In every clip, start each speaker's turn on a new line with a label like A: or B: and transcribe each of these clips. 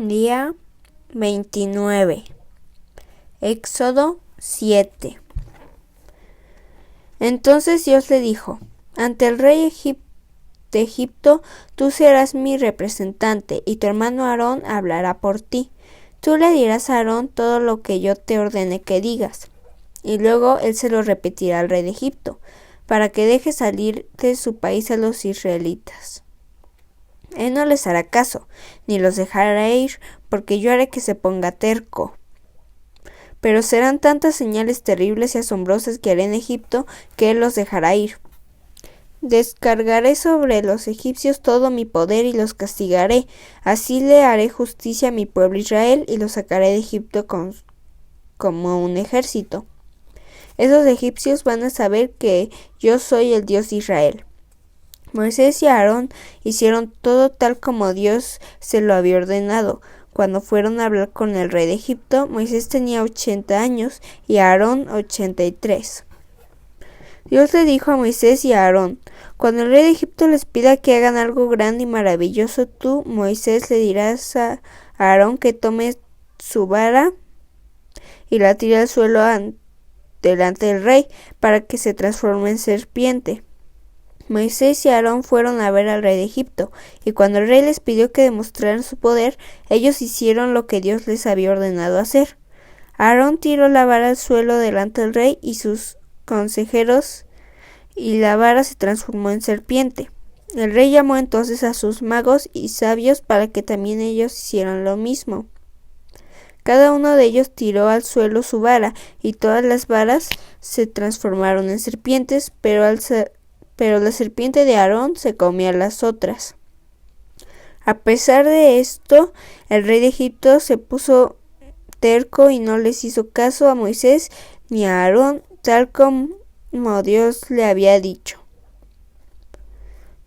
A: Día 29. Éxodo 7. Entonces Dios le dijo: ante el rey de Egipto tú serás mi representante, y tu hermano Aarón hablará por ti. Tú le dirás a Aarón todo lo que yo te ordene que digas, y luego él se lo repetirá al rey de Egipto, para que deje salir de su país a los israelitas. Él no les hará caso, ni los dejará ir, porque yo haré que se ponga terco. Pero serán tantas señales terribles y asombrosas que haré en Egipto, que él los dejará ir. Descargaré sobre los egipcios todo mi poder y los castigaré. Así le haré justicia a mi pueblo Israel y los sacaré de Egipto como un ejército. Esos egipcios van a saber que yo soy el Dios de Israel. Moisés y Aarón hicieron todo tal como Dios se lo había ordenado. Cuando fueron a hablar con el rey de Egipto, Moisés tenía 80 años y Aarón 83. Dios le dijo a Moisés y a Aarón: cuando el rey de Egipto les pida que hagan algo grande y maravilloso, tú, Moisés, le dirás a Aarón que tome su vara y la tire al suelo delante del rey, para que se transforme en serpiente. Moisés y Aarón fueron a ver al rey de Egipto, y cuando el rey les pidió que demostraran su poder, ellos hicieron lo que Dios les había ordenado hacer. Aarón tiró la vara al suelo delante del rey y sus consejeros, y la vara se transformó en serpiente. El rey llamó entonces a sus magos y sabios para que también ellos hicieran lo mismo. Cada uno de ellos tiró al suelo su vara, y todas las varas se transformaron en serpientes, pero la serpiente de Aarón se comió a las otras. A pesar de esto, el rey de Egipto se puso terco y no les hizo caso a Moisés ni a Aarón, tal como Dios le había dicho.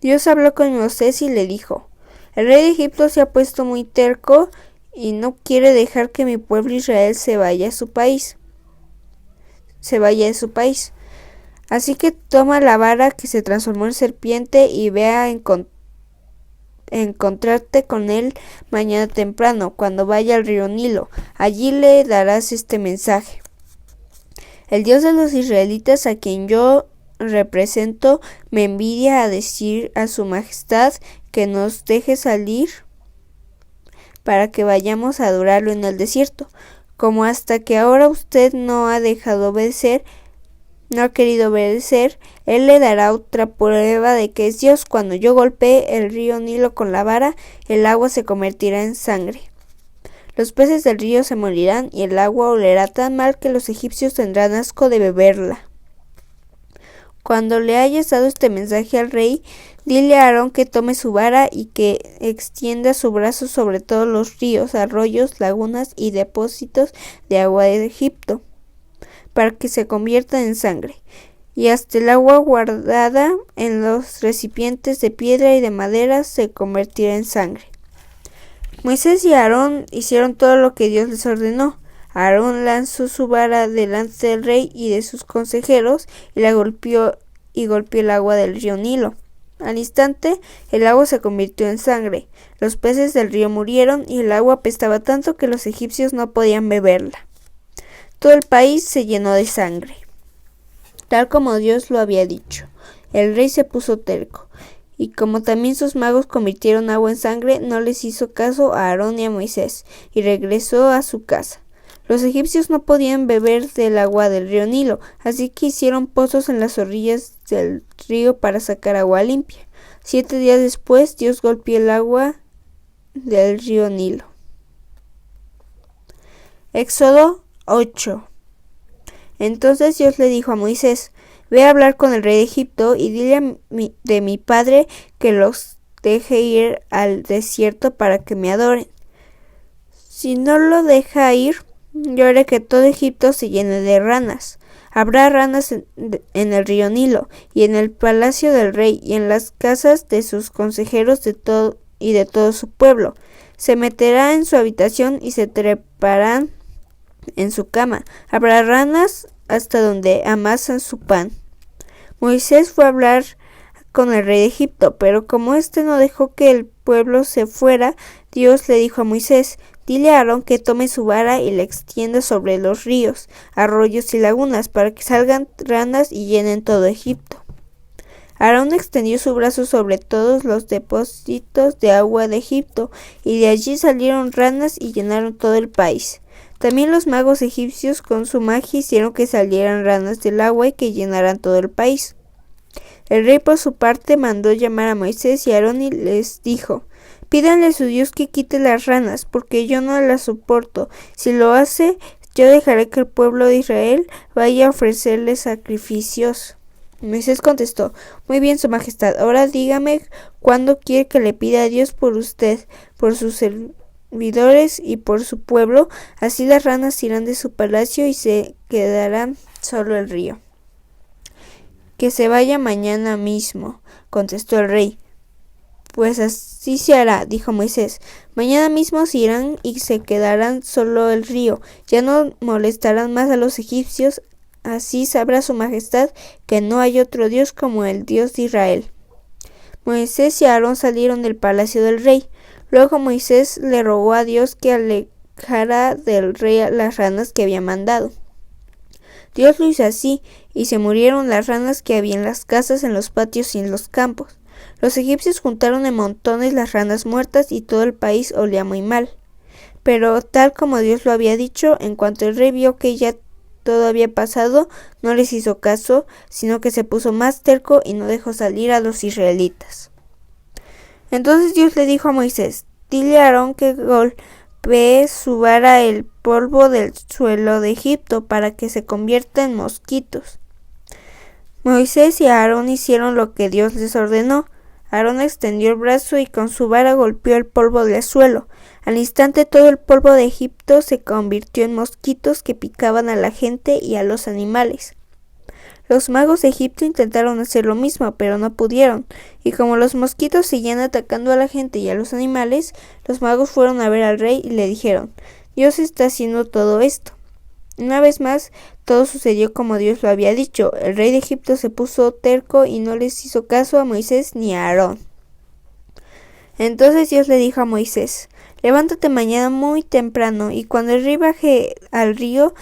A: Dios habló con Moisés y le dijo: el rey de Egipto se ha puesto muy terco y no quiere dejar que mi pueblo Israel se vaya de su país. Así que toma la vara que se transformó en serpiente y ve a encontrarte con él mañana temprano, cuando vaya al río Nilo. Allí le darás este mensaje: el Dios de los israelitas, a quien yo represento, me envía a decir a su majestad que nos deje salir para que vayamos a adorarlo en el desierto. Como hasta que ahora usted no ha querido obedecer, él le dará otra prueba de que es Dios. Cuando yo golpee el río Nilo con la vara, el agua se convertirá en sangre. Los peces del río se morirán y el agua olerá tan mal que los egipcios tendrán asco de beberla. Cuando le hayas dado este mensaje al rey, dile a Aarón que tome su vara y que extienda su brazo sobre todos los ríos, arroyos, lagunas y depósitos de agua de Egipto, para que se conviertan en sangre, y hasta el agua guardada en los recipientes de piedra y de madera se convertirá en sangre. Moisés y Aarón hicieron todo lo que Dios les ordenó. Aarón lanzó su vara delante del rey y de sus consejeros y la golpeó el agua del río Nilo. Al instante, el agua se convirtió en sangre. Los peces del río murieron y el agua apestaba tanto que los egipcios no podían beberla. Todo el país se llenó de sangre, tal como Dios lo había dicho. El rey se puso terco, y como también sus magos convirtieron agua en sangre, no les hizo caso a Aarón y a Moisés, y regresó a su casa. Los egipcios no podían beber del agua del río Nilo, así que hicieron pozos en las orillas del río para sacar agua limpia. 7 días después, Dios golpeó el agua del río Nilo. Éxodo 8. Entonces Dios le dijo a Moisés: ve a hablar con el rey de Egipto y dile de mi padre que los deje ir al desierto para que me adoren. Si no lo deja ir, yo haré que todo Egipto se llene de ranas. Habrá ranas en el río Nilo, y en el palacio del rey, y en las casas de sus consejeros de todo su pueblo. Se meterá en su habitación y se treparán en su cama. Habrá ranas hasta donde amasan su pan. Moisés fue a hablar con el rey de Egipto, pero como éste no dejó que el pueblo se fuera, Dios le dijo a Moisés: dile a Aarón que tome su vara y la extienda sobre los ríos, arroyos y lagunas, para que salgan ranas y llenen todo Egipto. Aarón extendió su brazo sobre todos los depósitos de agua de Egipto, y de allí salieron ranas y llenaron todo el país. También los magos egipcios con su magia hicieron que salieran ranas del agua y que llenaran todo el país. El rey por su parte mandó llamar a Moisés y a Aarón y les dijo: pídanle a su Dios que quite las ranas, porque yo no las soporto. Si lo hace, yo dejaré que el pueblo de Israel vaya a ofrecerle sacrificios. Moisés contestó: muy bien, su majestad, ahora dígame cuándo quiere que le pida a Dios por usted, por sus servidores y por su pueblo. Así las ranas irán de su palacio y se quedará solo el río. Que se vaya mañana mismo, contestó el rey. Pues así se hará, dijo Moisés. Mañana mismo se irán y se quedarán solo el río. Ya no molestarán más a los egipcios. Así sabrá su majestad que no hay otro Dios como el Dios de Israel. Moisés y Aarón salieron del palacio del rey. Luego Moisés le rogó a Dios que alejara del rey a las ranas que había mandado. Dios lo hizo así, y se murieron las ranas que había en las casas, en los patios y en los campos. Los egipcios juntaron en montones las ranas muertas y todo el país olía muy mal. Pero tal como Dios lo había dicho, en cuanto el rey vio que ya todo había pasado, no les hizo caso, sino que se puso más terco y no dejó salir a los israelitas. Entonces Dios le dijo a Moisés: dile a Aarón que golpee su vara el polvo del suelo de Egipto para que se convierta en mosquitos. Moisés y Aarón hicieron lo que Dios les ordenó. Aarón extendió el brazo y con su vara golpeó el polvo del suelo. Al instante todo el polvo de Egipto se convirtió en mosquitos que picaban a la gente y a los animales. Los magos de Egipto intentaron hacer lo mismo, pero no pudieron, y como los mosquitos seguían atacando a la gente y a los animales, los magos fueron a ver al rey y le dijeron: Dios está haciendo todo esto. Una vez más, todo sucedió como Dios lo había dicho. El rey de Egipto se puso terco y no les hizo caso a Moisés ni a Aarón. Entonces Dios le dijo a Moisés: levántate mañana muy temprano, y cuando el rey baje al río,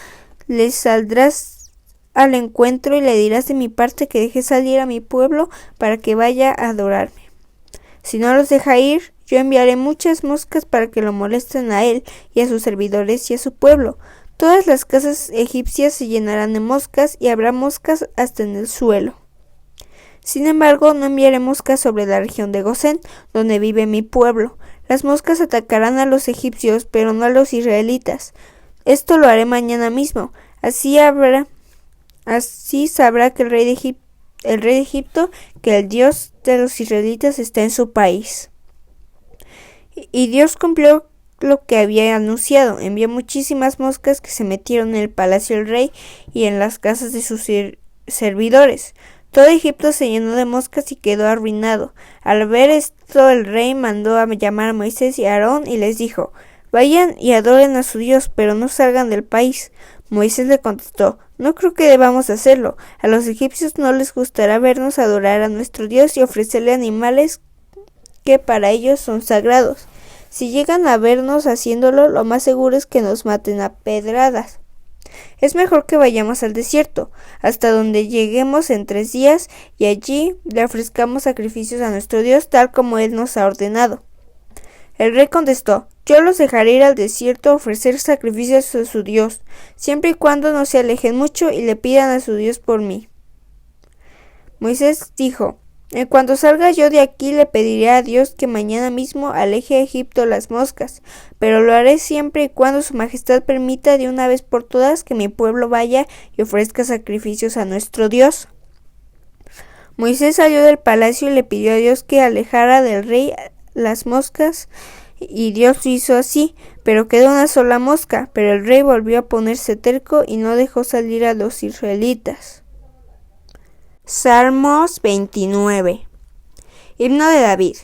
A: le saldrás al encuentro y le dirás de mi parte que deje salir a mi pueblo para que vaya a adorarme. Si no los deja ir, yo enviaré muchas moscas para que lo molesten a él y a sus servidores y a su pueblo. Todas las casas egipcias se llenarán de moscas y habrá moscas hasta en el suelo. Sin embargo, no enviaré moscas sobre la región de Gosén, donde vive mi pueblo. Las moscas atacarán a los egipcios, pero no a los israelitas. Esto lo haré mañana mismo. Así sabrá que el rey de Egipto, que el Dios de los israelitas está en su país. Y Dios cumplió lo que había anunciado. Envió muchísimas moscas que se metieron en el palacio del rey y en las casas de sus servidores. Todo Egipto se llenó de moscas y quedó arruinado. Al ver esto, el rey mandó a llamar a Moisés y a Aarón y les dijo: vayan y adoren a su Dios, pero no salgan del país. Moisés le contestó: no creo que debamos hacerlo. A los egipcios no les gustará vernos adorar a nuestro Dios y ofrecerle animales que para ellos son sagrados. Si llegan a vernos haciéndolo, lo más seguro es que nos maten a pedradas. Es mejor que vayamos al desierto, hasta donde lleguemos en 3 días, y allí le ofrezcamos sacrificios a nuestro Dios tal como Él nos ha ordenado. El rey contestó: yo los dejaré ir al desierto a ofrecer sacrificios a su Dios, siempre y cuando no se alejen mucho y le pidan a su Dios por mí. Moisés dijo: en cuanto salga yo de aquí, le pediré a Dios que mañana mismo aleje a Egipto las moscas, pero lo haré siempre y cuando su majestad permita de una vez por todas que mi pueblo vaya y ofrezca sacrificios a nuestro Dios. Moisés salió del palacio y le pidió a Dios que alejara del rey las moscas, y Dios lo hizo así, pero quedó una sola mosca. Pero el rey volvió a ponerse terco y no dejó salir a los israelitas. Salmos 29. Himno de David.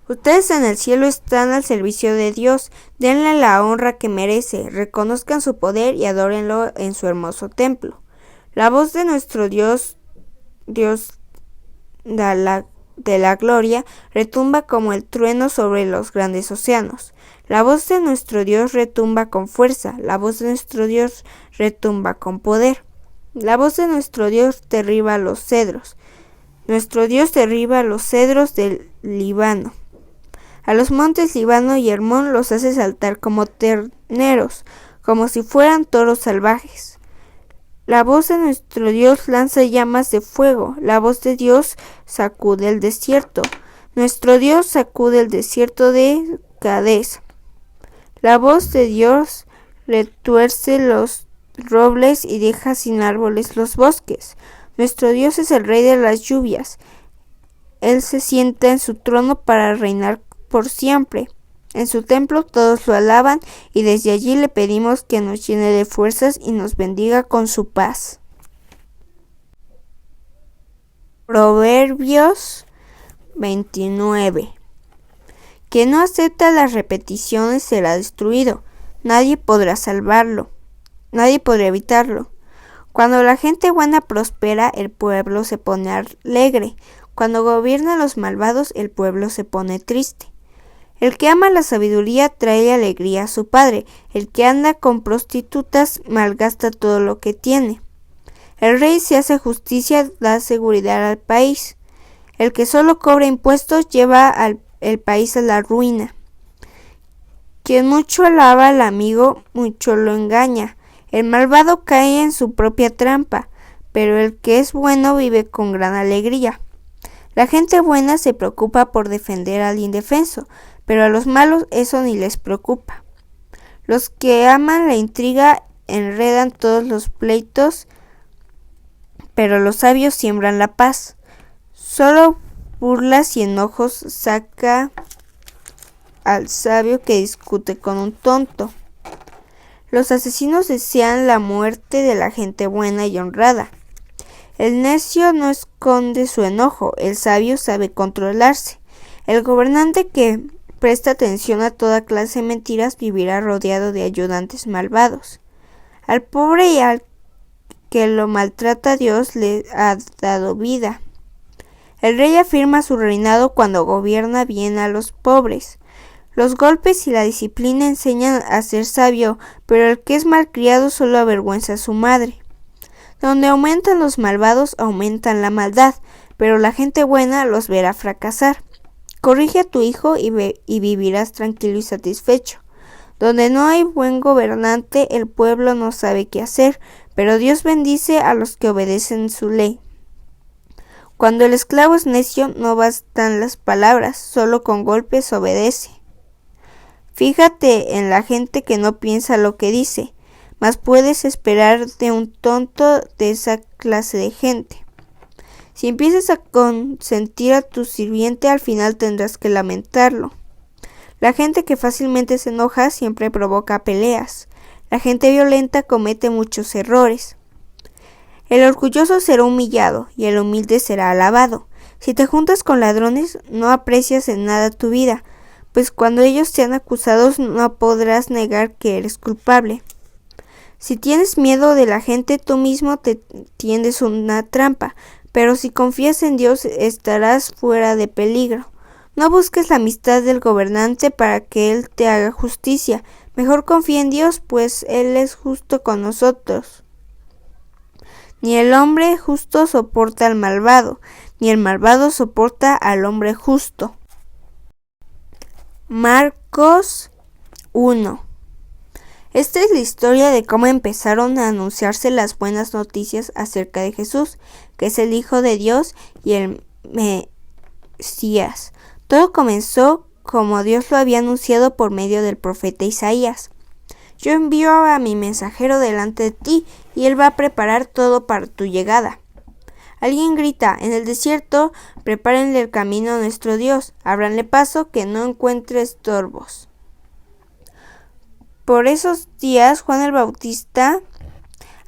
A: Ustedes en el cielo están al servicio de Dios, denle la honra que merece, reconozcan su poder y adórenlo en su hermoso templo. La voz de nuestro Dios da la de la gloria retumba como el trueno sobre los grandes océanos. La voz de nuestro Dios retumba con fuerza, la voz de nuestro Dios retumba con poder. La voz de nuestro Dios derriba los cedros. Nuestro Dios derriba los cedros del Líbano. A los montes Líbano y Hermón los hace saltar como terneros, como si fueran toros salvajes. La voz de nuestro Dios lanza llamas de fuego, la voz de Dios sacude el desierto. Nuestro Dios sacude el desierto de Cades. La voz de Dios retuerce los robles y deja sin árboles los bosques. Nuestro Dios es el rey de las lluvias. Él se sienta en su trono para reinar por siempre. En su templo todos lo alaban y desde allí le pedimos que nos llene de fuerzas y nos bendiga con su paz. Proverbios 29. Quien no acepta las repeticiones será destruido. Nadie podrá salvarlo. Nadie podrá evitarlo. Cuando la gente buena prospera, el pueblo se pone alegre. Cuando gobiernan los malvados, el pueblo se pone triste. El que ama la sabiduría trae alegría a su padre. El que anda con prostitutas malgasta todo lo que tiene. El rey, si hace justicia, da seguridad al país. El que solo cobra impuestos lleva el país a la ruina. Quien mucho alaba al amigo, mucho lo engaña. El malvado cae en su propia trampa, pero el que es bueno vive con gran alegría. La gente buena se preocupa por defender al indefenso, pero a los malos eso ni les preocupa. Los que aman la intriga enredan todos los pleitos, pero los sabios siembran la paz. Solo burlas y enojos saca al sabio que discute con un tonto. Los asesinos desean la muerte de la gente buena y honrada. El necio no esconde su enojo, el sabio sabe controlarse. El gobernante que presta atención a toda clase de mentiras vivirá rodeado de ayudantes malvados. Al pobre y al que lo maltrata Dios le ha dado vida. El rey afirma su reinado cuando gobierna bien a los pobres. Los golpes y la disciplina enseñan a ser sabio, pero el que es malcriado solo avergüenza a su madre. Donde aumentan los malvados, aumentan la maldad, pero la gente buena los verá fracasar. Corrige a tu hijo y vivirás tranquilo y satisfecho. Donde no hay buen gobernante, el pueblo no sabe qué hacer, pero Dios bendice a los que obedecen su ley. Cuando el esclavo es necio, no bastan las palabras, solo con golpes obedece. Fíjate en la gente que no piensa lo que dice, mas puedes esperar de un tonto de esa clase de gente. Si empiezas a consentir a tu sirviente, al final tendrás que lamentarlo. La gente que fácilmente se enoja siempre provoca peleas. La gente violenta comete muchos errores. El orgulloso será humillado y el humilde será alabado. Si te juntas con ladrones, no aprecias en nada tu vida, pues cuando ellos sean acusados no podrás negar que eres culpable. Si tienes miedo de la gente, tú mismo te tiendes una trampa, pero si confías en Dios estarás fuera de peligro. No busques la amistad del gobernante para que Él te haga justicia. Mejor confía en Dios, pues Él es justo con nosotros. Ni el hombre justo soporta al malvado, ni el malvado soporta al hombre justo. Marcos 1. Esta es la historia de cómo empezaron a anunciarse las buenas noticias acerca de Jesús, que es el Hijo de Dios y el Mesías. Todo comenzó como Dios lo había anunciado por medio del profeta Isaías. Yo envío a mi mensajero delante de ti, y él va a preparar todo para tu llegada. Alguien grita, en el desierto, prepárenle el camino a nuestro Dios, ábranle paso, que no encuentre estorbos. Por esos días, Juan el Bautista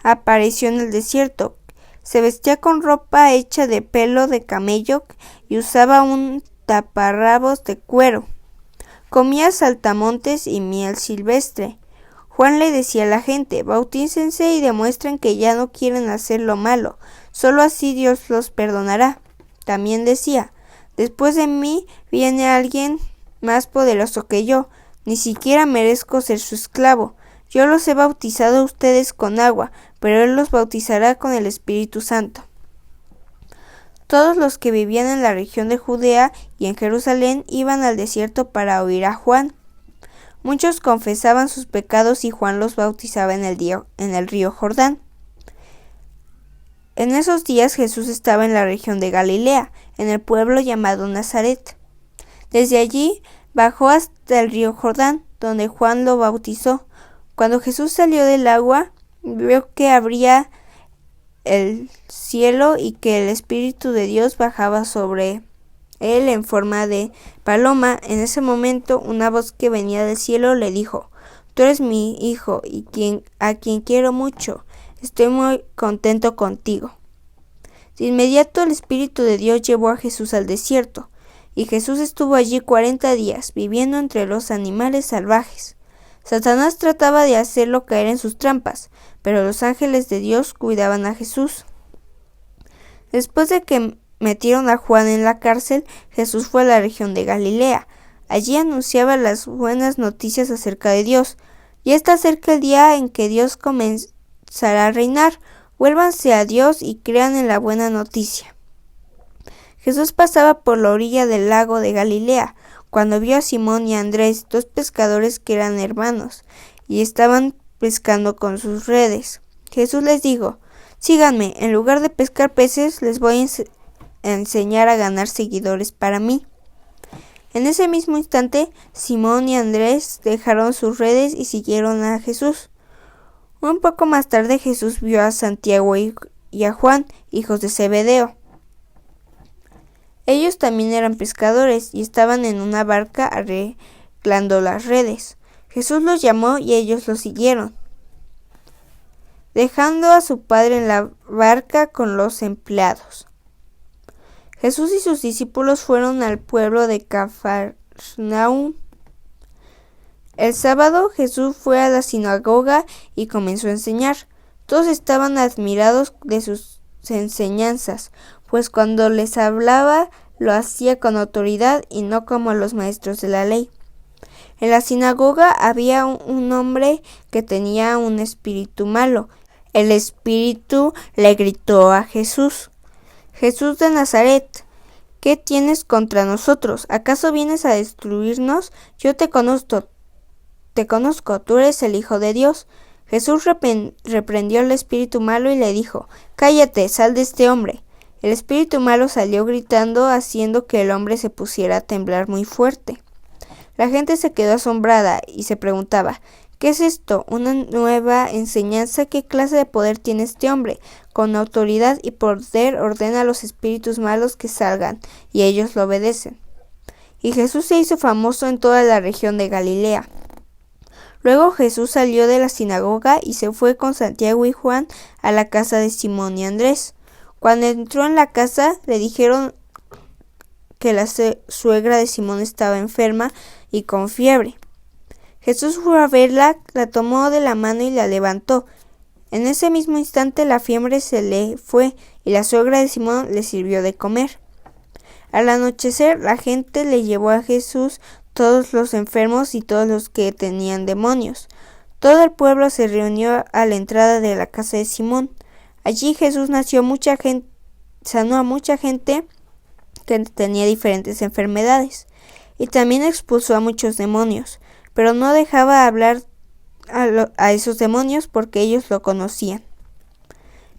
A: apareció en el desierto. Se vestía con ropa hecha de pelo de camello y usaba un taparrabos de cuero. Comía saltamontes y miel silvestre. Juan le decía a la gente, bautícense y demuestren que ya no quieren hacer lo malo, solo así Dios los perdonará. También decía, Después de mí viene alguien más poderoso que yo. Ni siquiera merezco ser su esclavo. Yo los he bautizado a ustedes con agua, pero Él los bautizará con el Espíritu Santo. Todos los que vivían en la región de Judea y en Jerusalén iban al desierto para oír a Juan. Muchos confesaban sus pecados y Juan los bautizaba en el río Jordán. En esos días Jesús estaba en la región de Galilea, en el pueblo llamado Nazaret. Desde allí bajó hasta el río Jordán, donde Juan lo bautizó. Cuando Jesús salió del agua, vio que abría el cielo y que el Espíritu de Dios bajaba sobre él en forma de paloma. En ese momento, una voz que venía del cielo le dijo: «Tú eres mi hijo y a quien quiero mucho. Estoy muy contento contigo». De inmediato el Espíritu de Dios llevó a Jesús al desierto, y Jesús estuvo allí 40 días, viviendo entre los animales salvajes. Satanás trataba de hacerlo caer en sus trampas, pero los ángeles de Dios cuidaban a Jesús. Después de que metieron a Juan en la cárcel, Jesús fue a la región de Galilea. Allí anunciaba las buenas noticias acerca de Dios. Ya está cerca el día en que Dios comenzará a reinar. Vuélvanse a Dios y crean en la buena noticia. Jesús pasaba por la orilla del lago de Galilea, cuando vio a Simón y a Andrés, dos pescadores que eran hermanos, y estaban pescando con sus redes. Jesús les dijo: «Síganme, en lugar de pescar peces, les voy a enseñar a ganar seguidores para mí». En ese mismo instante, Simón y Andrés dejaron sus redes y siguieron a Jesús. Un poco más tarde, Jesús vio a Santiago y a Juan, hijos de Zebedeo. Ellos también eran pescadores y estaban en una barca arreglando las redes. Jesús los llamó y ellos lo siguieron, dejando a su padre en la barca con los empleados. Jesús y sus discípulos fueron al pueblo de Cafarnaúm. El sábado Jesús fue a la sinagoga y comenzó a enseñar. Todos estaban admirados de sus enseñanzas, pues cuando les hablaba lo hacía con autoridad y no como los maestros de la ley. En la sinagoga había un hombre que tenía un espíritu malo. El espíritu le gritó a Jesús: «Jesús de Nazaret, ¿qué tienes contra nosotros? ¿Acaso vienes a destruirnos? Yo te conozco, tú eres el Hijo de Dios». Jesús reprendió al espíritu malo y le dijo: «Cállate, sal de este hombre». El espíritu malo salió gritando, haciendo que el hombre se pusiera a temblar muy fuerte. La gente se quedó asombrada y se preguntaba: «¿Qué es esto? ¿Una nueva enseñanza? ¿Qué clase de poder tiene este hombre? Con autoridad y poder ordena a los espíritus malos que salgan, y ellos lo obedecen». Y Jesús se hizo famoso en toda la región de Galilea. Luego Jesús salió de la sinagoga y se fue con Santiago y Juan a la casa de Simón y Andrés. Cuando entró en la casa, le dijeron que la suegra de Simón estaba enferma y con fiebre. Jesús fue a verla, la tomó de la mano y la levantó. En ese mismo instante la fiebre se le fue y la suegra de Simón le sirvió de comer. Al anochecer, la gente le llevó a Jesús todos los enfermos y todos los que tenían demonios. Todo el pueblo se reunió a la entrada de la casa de Simón. Allí Jesús sanó a mucha gente que tenía diferentes enfermedades y también expulsó a muchos demonios, pero no dejaba hablar a esos demonios porque ellos lo conocían.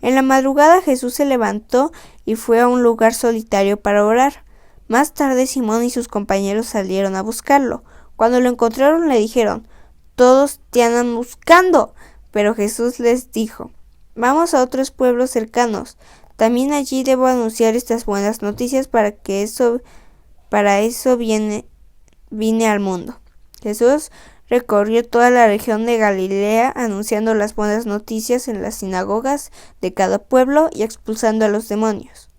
A: En la madrugada Jesús se levantó y fue a un lugar solitario para orar. Más tarde Simón y sus compañeros salieron a buscarlo. Cuando lo encontraron le dijeron: «Todos te andan buscando». Pero Jesús les dijo: «Vamos a otros pueblos cercanos. También allí debo anunciar estas buenas noticias para eso vine al mundo». Jesús recorrió toda la región de Galilea anunciando las buenas noticias en las sinagogas de cada pueblo y expulsando a los demonios.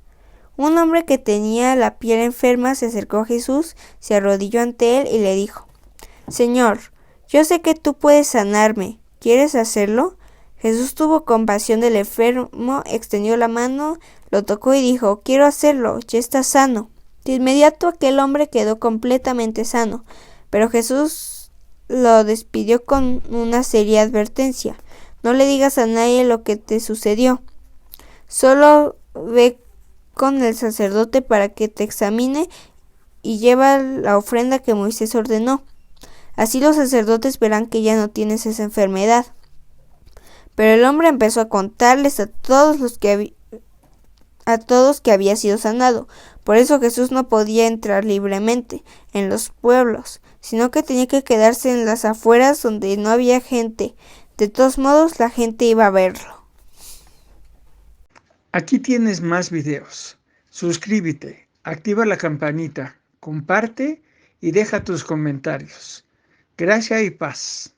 A: Un hombre que tenía la piel enferma se acercó a Jesús, se arrodilló ante él y le dijo: «Señor, yo sé que tú puedes sanarme. ¿Quieres hacerlo?». Jesús tuvo compasión del enfermo, extendió la mano, lo tocó y dijo: «Quiero hacerlo, ya está sano». De inmediato aquel hombre quedó completamente sano, pero Jesús lo despidió con una seria advertencia. No le digas a nadie lo que te sucedió. Solo ve con el sacerdote para que te examine y lleva la ofrenda que Moisés ordenó. Así los sacerdotes verán que ya no tienes esa enfermedad. Pero el hombre empezó a contarles a todos que había sido sanado. Por eso Jesús no podía entrar libremente en los pueblos, sino que tenía que quedarse en las afueras donde no había gente. De todos modos, la gente iba a verlo.
B: Aquí tienes más videos. Suscríbete, activa la campanita, comparte y deja tus comentarios. Gracia y paz.